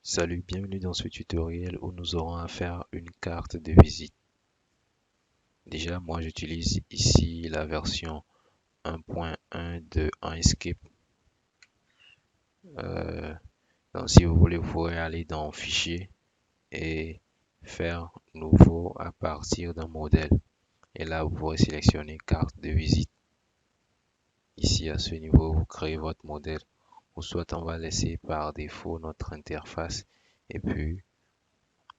Salut, bienvenue dans ce tutoriel où nous aurons à faire une carte de visite. Déjà, moi j'utilise ici la version 1.1 de Inkscape. Euh, donc si vous voulez, vous pourrez aller dans Fichier et faire Nouveau à partir d'un modèle. Et là, vous pourrez sélectionner carte de visite. Ici, à ce niveau, vous créez votre modèle. Ou soit on va laisser par défaut notre interface et puis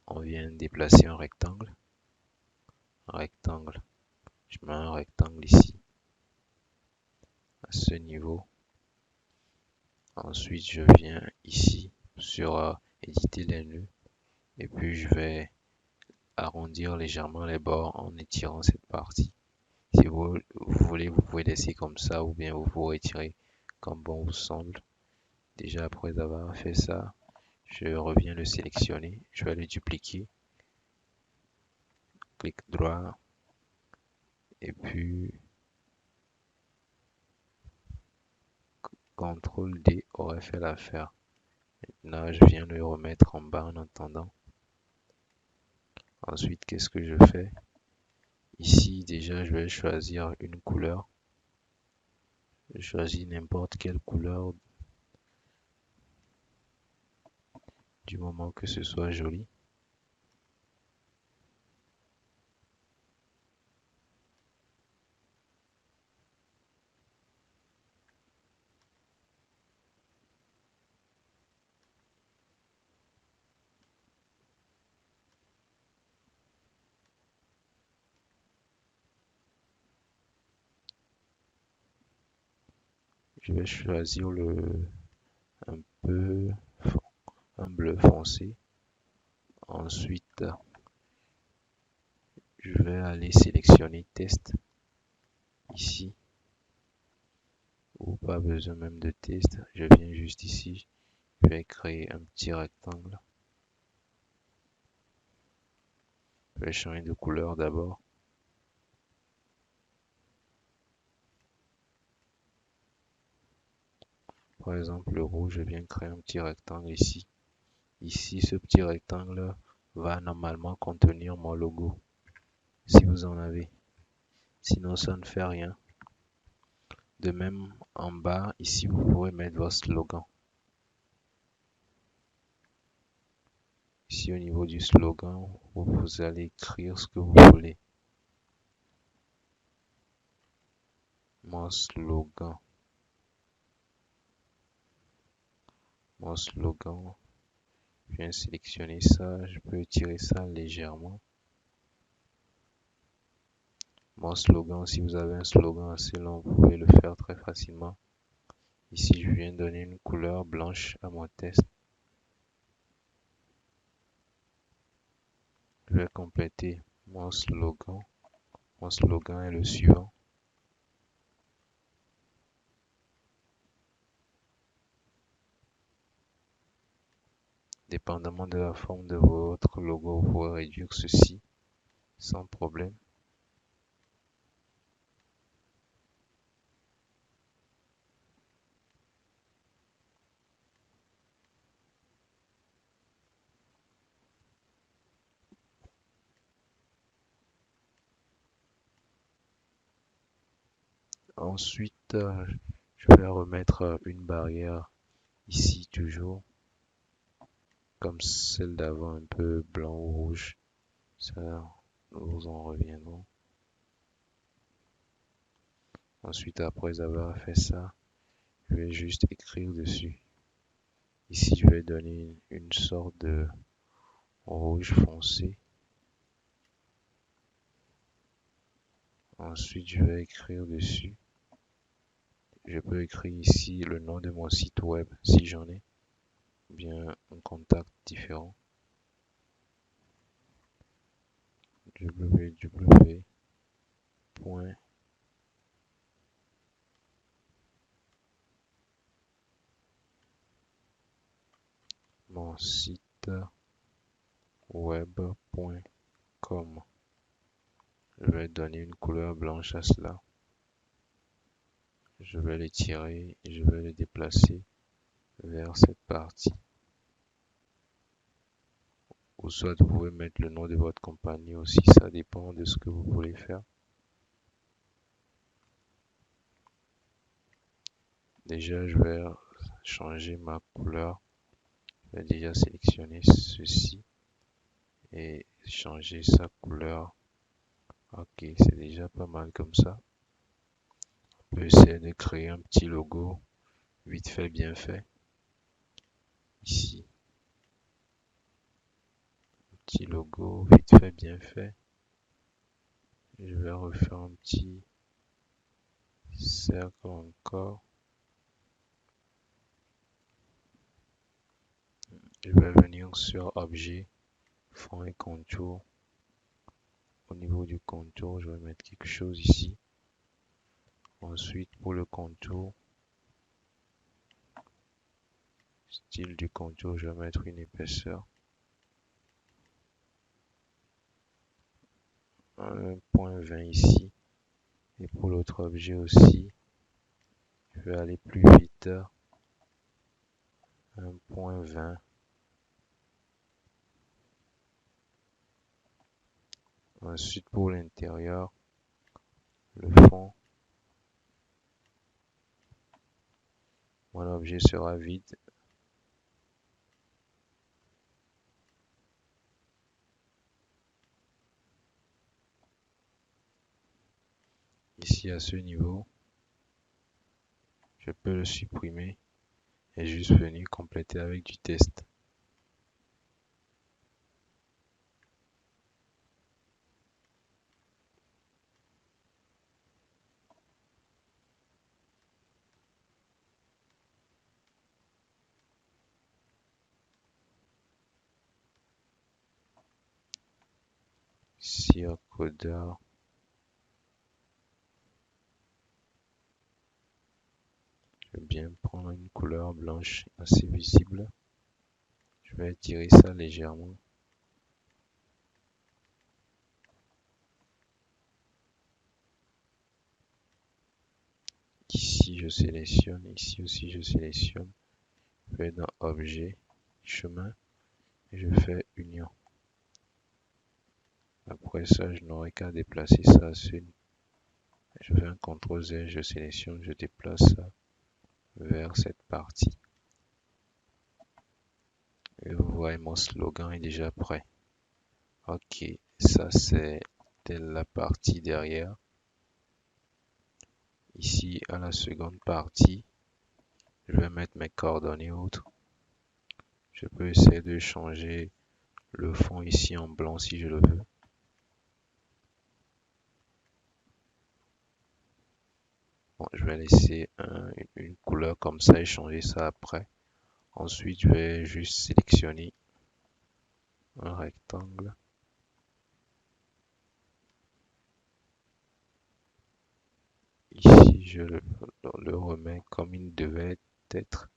on vient déplacer un rectangle. Rectangle. Je mets un rectangle ici, à ce niveau. Ensuite, je viens ici sur éditer les nœuds et puis je vais arrondir légèrement les bords en étirant cette partie. Si vous voulez, vous pouvez laisser comme ça ou bien vous pouvez étirer comme bon vous semble. Déjà, après avoir fait ça, je reviens le sélectionner. Je vais le dupliquer. Clic droit et puis CTRL D aurait fait l'affaire. Là, je viens le remettre en bas en attendant. Ensuite, qu'est-ce que je fais? Ici, déjà, je vais choisir une couleur. Je choisis n'importe quelle couleur du moment que ce soit joli. Je vais choisir un peu un bleu foncé. Ensuite, je vais aller sélectionner test ici. Ou pas besoin même de test. Je viens juste ici. Je vais créer un petit rectangle. Je vais changer de couleur d'abord. Par exemple, le rouge, je viens créer un petit rectangle ici. Ici, ce petit rectangle va normalement contenir mon logo, si vous en avez. Sinon, ça ne fait rien. De même, en bas, ici, vous pouvez mettre votre slogan. Ici, au niveau du slogan, vous allez écrire ce que vous voulez. Mon slogan. Mon slogan. Je viens sélectionner ça. Je peux tirer ça légèrement. Mon slogan, si vous avez un slogan assez long, vous pouvez le faire très facilement. Ici, je viens donner une couleur blanche à mon test. Je vais compléter mon slogan. Mon slogan est le suivant. Dépendamment de la forme de votre logo, vous pouvez réduire ceci sans problème. Ensuite, je vais remettre une barrière ici toujours, comme celle d'avant, un peu blanc ou rouge. Ça, nous en reviendrons. Ensuite, après avoir fait ça, je vais juste écrire dessus. Ici, je vais donner une sorte de rouge foncé. Ensuite, je vais écrire dessus. Je peux écrire ici le nom de mon site web si j'en ai, ou bien un contact différent. www.monsiteweb.com. Je vais donner une couleur blanche à cela. Je vais l'étirer et je vais le déplacer vers cette partie. ou soit vous pouvez mettre le nom de votre compagnie aussi, ça dépend de ce que vous voulez faire. Déjà, je vais changer ma couleur. Je vais déjà sélectionner ceci et changer sa couleur. Ok, c'est déjà pas mal comme ça. On peut essayer de créer un petit logo vite fait, bien fait. Ici, petit logo vite fait, bien fait. Je vais refaire un petit cercle encore. Je vais venir sur objet, fond et contour. Au niveau du contour, je vais mettre quelque chose ici. Ensuite, pour le contour, style du contour, je vais mettre une épaisseur. 1.20 ici. Et pour l'autre objet aussi, je vais aller plus vite. 1.20. Ensuite, pour l'intérieur, le fond, mon objet sera vide. Ici, à ce niveau, je peux le supprimer et juste venir compléter avec du test. Ici, à codeur, je vais bien prendre une couleur blanche assez visible. Je vais étirer ça légèrement. Ici, je sélectionne. Ici aussi, je sélectionne. Je vais dans Objet, Chemin, et je fais Union. Après ça, je n'aurai qu'à déplacer ça. Je fais un CTRL Z, je sélectionne, je déplace ça vers cette partie. Et vous voyez, mon slogan est déjà prêt. Ok, ça c'est la partie derrière. Ici, à la seconde partie, je vais mettre mes coordonnées autres. Je peux essayer de changer le fond ici en blanc si je le veux. Bon, je vais laisser une couleur comme ça et changer ça après. Ensuite, je vais juste sélectionner un rectangle. Ici, je le remets comme il devait être.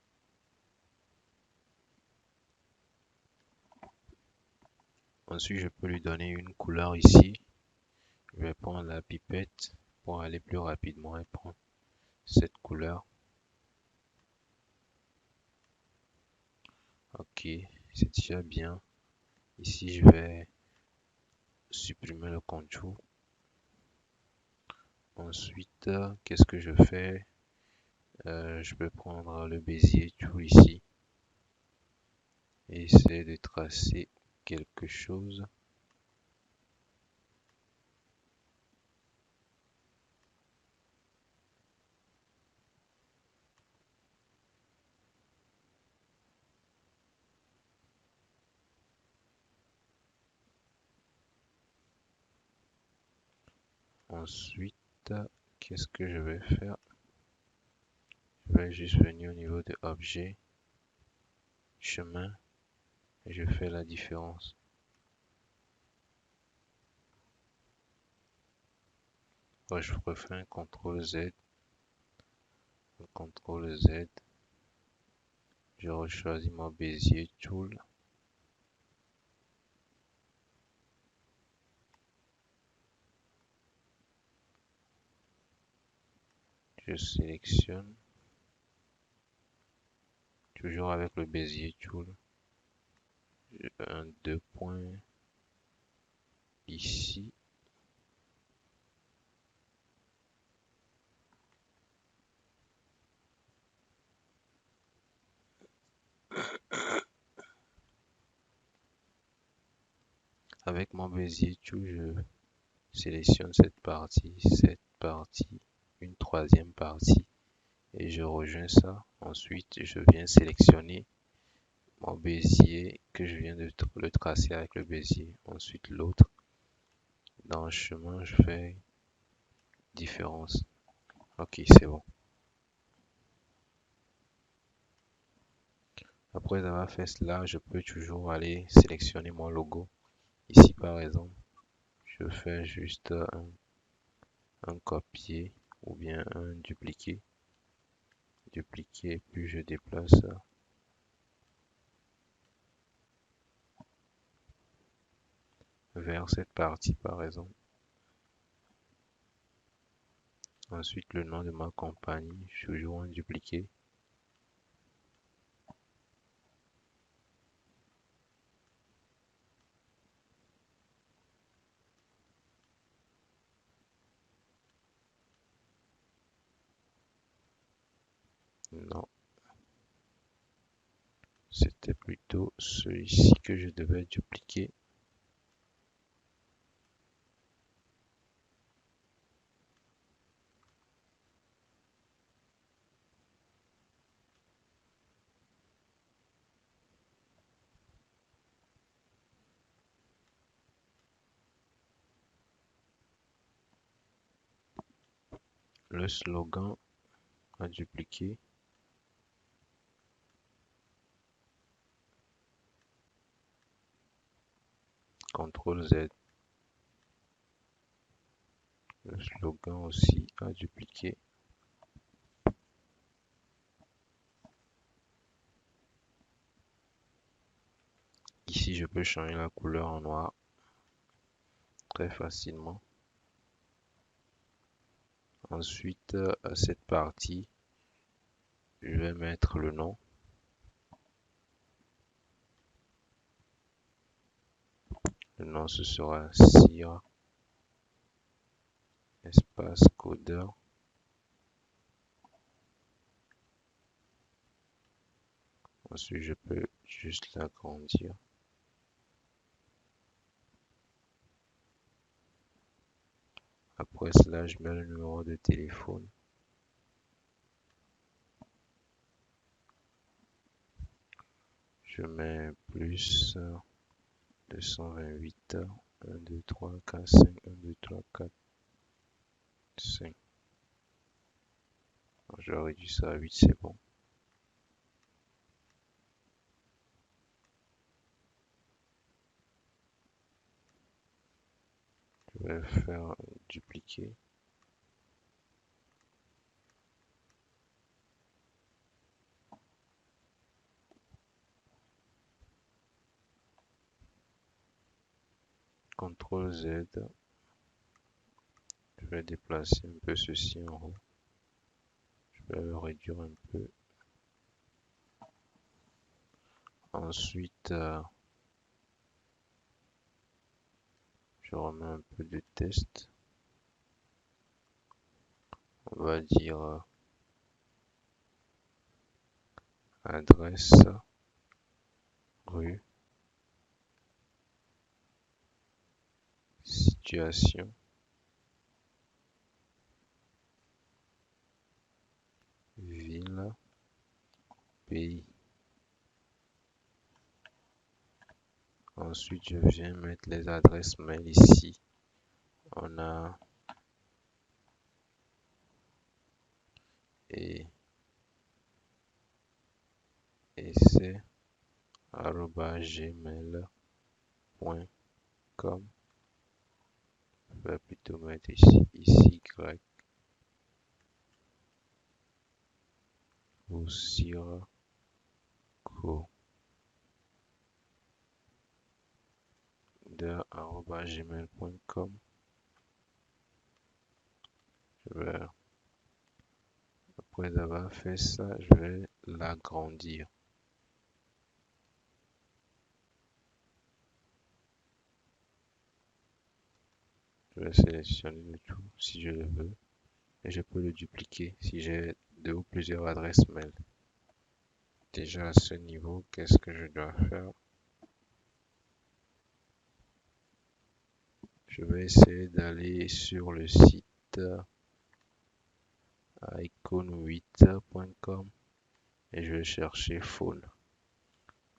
Ensuite, je peux lui donner une couleur ici. Je vais prendre la pipette pour aller plus rapidement et prendre cette couleur. Ok, c'est déjà bien. Ici, je vais supprimer le contour. Ensuite, qu'est-ce que je fais? Je peux prendre le Bezier Tool ici et essayer de tracer quelque chose. Ensuite, qu'est-ce que je vais faire? Je vais juste venir au niveau de Objet, Chemin, et je fais la différence. Je refais un CTRL Z, un CTRL Z. Je rechoisis mon Bezier Tool. Je sélectionne, toujours avec le Bezier Tool. un deux points ici. Avec mon Bezier Tool, je sélectionne cette partie, une troisième partie et je rejoins ça. Ensuite, je viens sélectionner mon Bézier que je viens de le tracer avec le Bézier. Ensuite, l'autre. Dans le chemin, je fais différence. Ok, c'est bon. Après avoir fait cela, je peux toujours aller sélectionner mon logo. Ici, par exemple, je fais juste un copier ou bien un dupliquer. Dupliquer, puis je déplace vers cette partie, par exemple. Ensuite, le nom de ma compagnie, toujours un dupliquer. Non, c'était plutôt celui-ci que je devais dupliquer. Le slogan à dupliquer. CTRL Z. Le slogan aussi à dupliquer. Ici, je peux changer la couleur en noir très facilement. Ensuite, à cette partie, je vais mettre le nom. Le nom, ce sera Sira espace codeur. Ensuite, je peux juste l'agrandir. Après cela, je mets le numéro de téléphone. Je mets plus 228 1, 2, 3, 4, 5, 1, 2, 3, 4, 5. Je réduis ça à 8, c'est bon. Je vais faire dupliquer. CTRL Z. Je vais déplacer un peu ceci en haut. Je vais le réduire un peu. Ensuite, je remets un peu de test. On va dire adresse, rue, situation, ville, pays. Ensuite, je viens mettre les adresses mail ici. On a et c'est @gmail.com. Je vais plutôt mettre ici y ou sur gmail.com. Après avoir fait ça, je vais l'agrandir. Je vais sélectionner le tout si je le veux et je peux le dupliquer si j'ai deux ou plusieurs adresses mail. Déjà à ce niveau, qu'est-ce que je dois faire? Je vais essayer d'aller sur le site icon8.com et je vais chercher phone.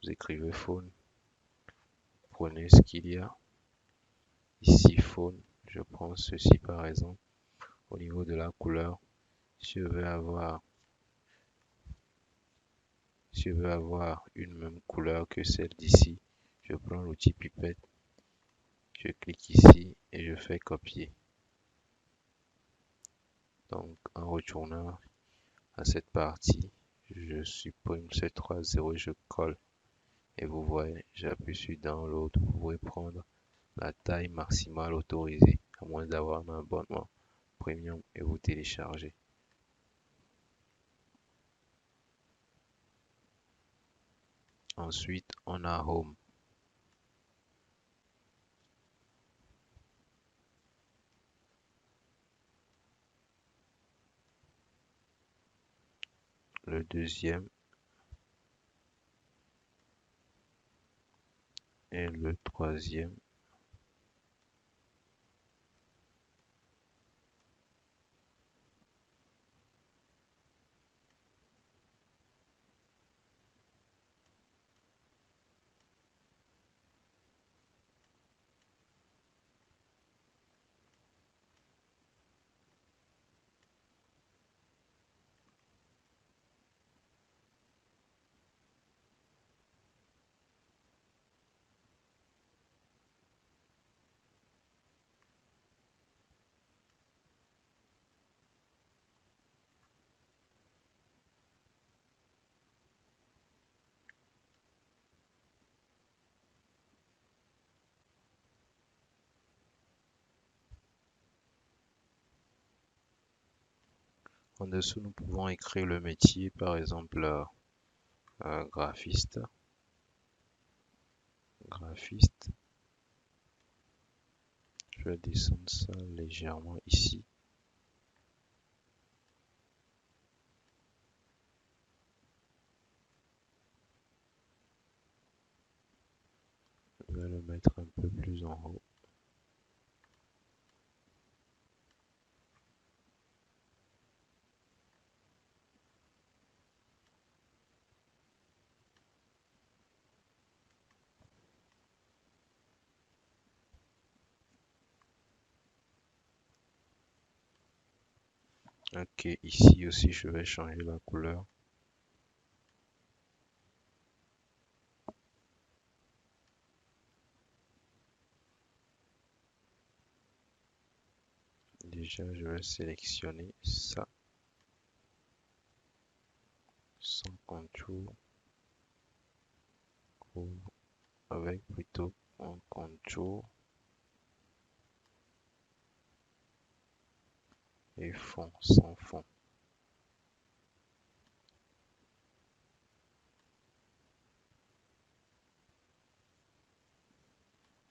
Vous écrivez phone, prenez ce qu'il y a. Ici phone, je prends ceci par exemple. Au niveau de la couleur, si je veux avoir une même couleur que celle d'ici, je prends l'outil pipette, je clique ici et je fais copier. Donc en retournant à cette partie, je supprime ces 3 zéros et je colle. Et vous voyez, j'appuie sur download. Vous pouvez prendre la taille maximale autorisée, à moins d'avoir un abonnement premium et vous télécharger. Ensuite, on a Home. Le deuxième et le troisième. En dessous, nous pouvons écrire le métier, par exemple graphiste. Graphiste. Je vais descendre ça légèrement ici. Je vais le mettre un peu plus en haut. Ok, ici aussi, je vais changer la couleur. Déjà, je vais sélectionner ça sans contour, ou avec plutôt un contour et fond, sans fond.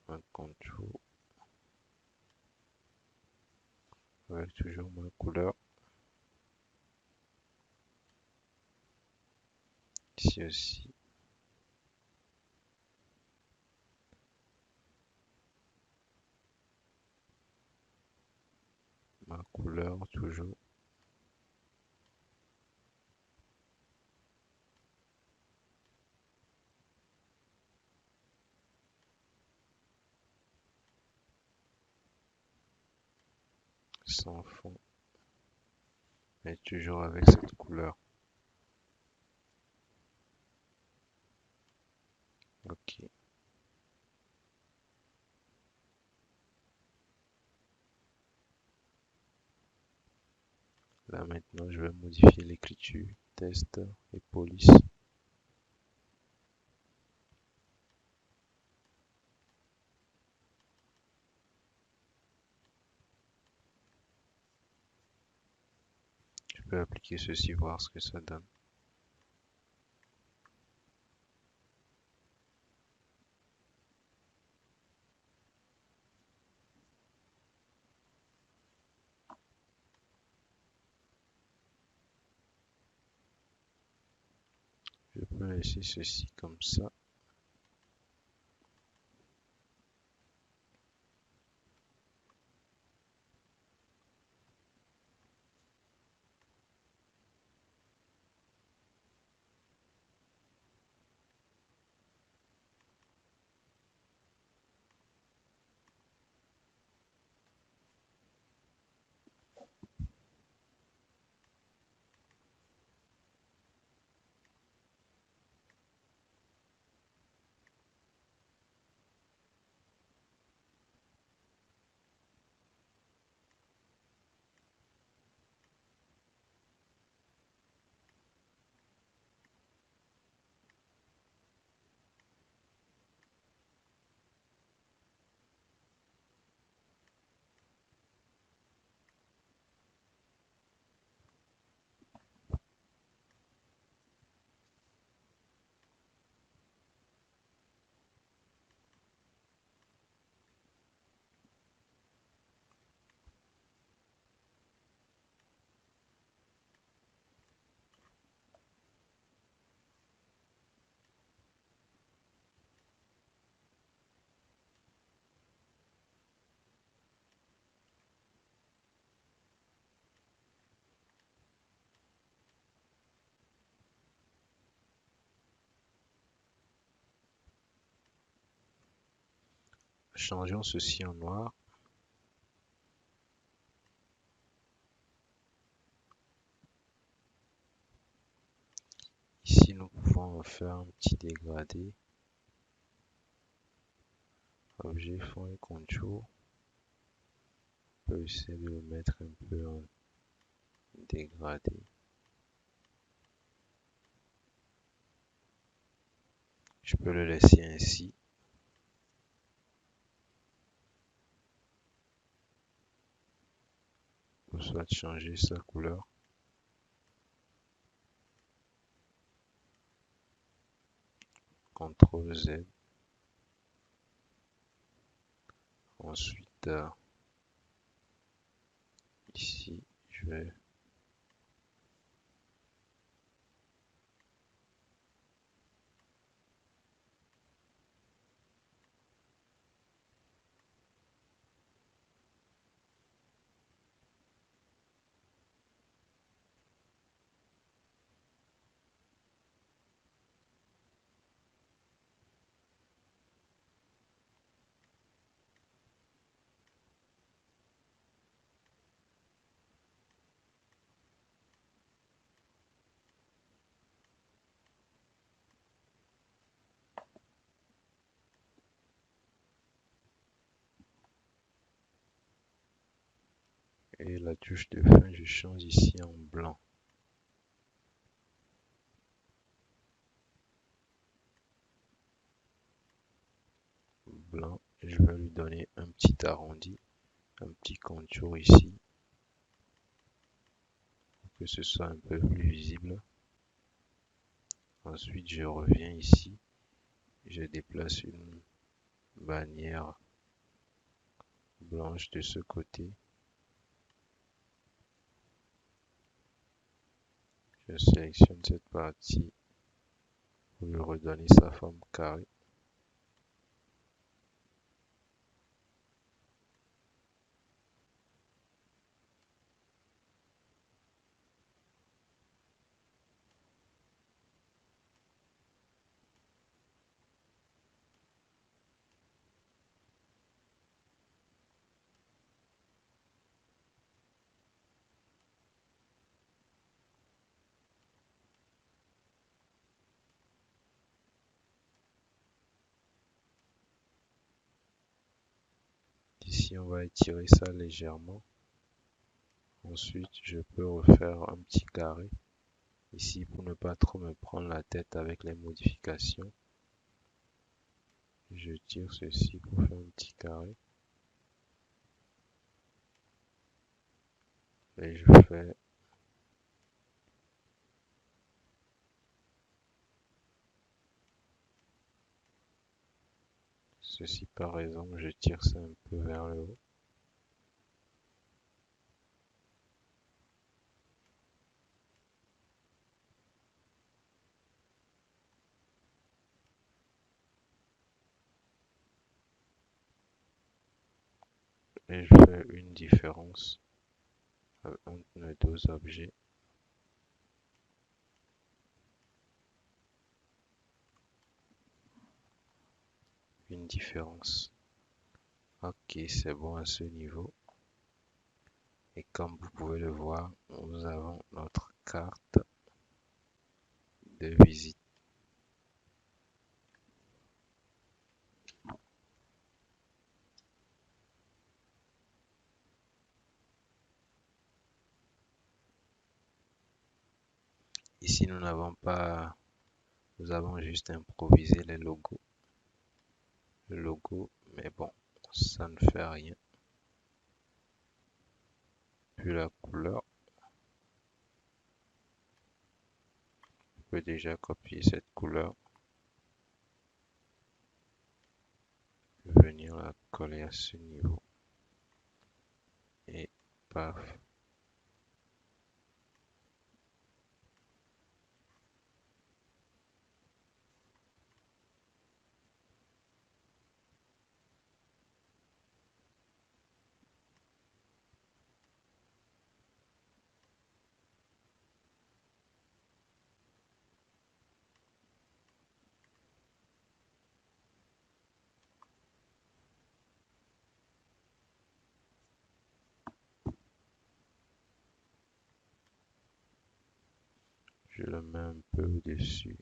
Un contour avec toujours ma couleur. Ici aussi. Ma couleur toujours. Sans fond. Mais toujours avec cette couleur. Ok. Là maintenant, je vais modifier l'écriture. Test et police. Je peux appliquer ceci, voir ce que ça donne. Je peux laisser ceci comme ça. Changeons ceci en noir. Ici, nous pouvons faire un petit dégradé. Objet, fond et contour. On peut essayer de le mettre un peu en dégradé. Je peux le laisser ainsi. Ou soit changer sa couleur. CTRL Z. Ensuite, ici, je vais et la touche de fin, je change ici en blanc. Blanc, je vais lui donner un petit arrondi, un petit contour ici, pour que ce soit un peu plus visible. Ensuite, je reviens ici, je déplace une bannière blanche de ce côté. Je sélectionne cette partie pour lui redonner sa forme carrée. Ici, on va étirer ça légèrement. Ensuite, je peux refaire un petit carré. Ici, pour ne pas trop me prendre la tête avec les modifications, je tire ceci pour faire un petit carré. Et je fais ceci par exemple, je tire ça un peu vers le haut. et je fais une différence entre les deux objets. Une différence. Ok, c'est bon à ce niveau. Et comme vous pouvez le voir, nous avons notre carte de visite. Ici, nous n'avons pas, nous avons juste improvisé les logos. Le logo, mais bon, ça ne fait rien. Puis la couleur, je peux déjà copier cette couleur, venir la coller à ce niveau et paf. Je le mets un peu au-dessus.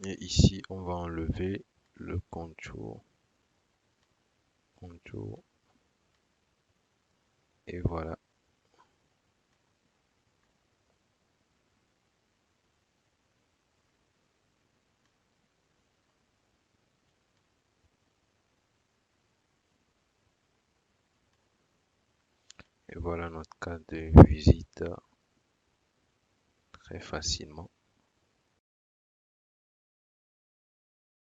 Et ici, on va enlever le contour. Contour. Et voilà. Et voilà notre carte de visite très facilement.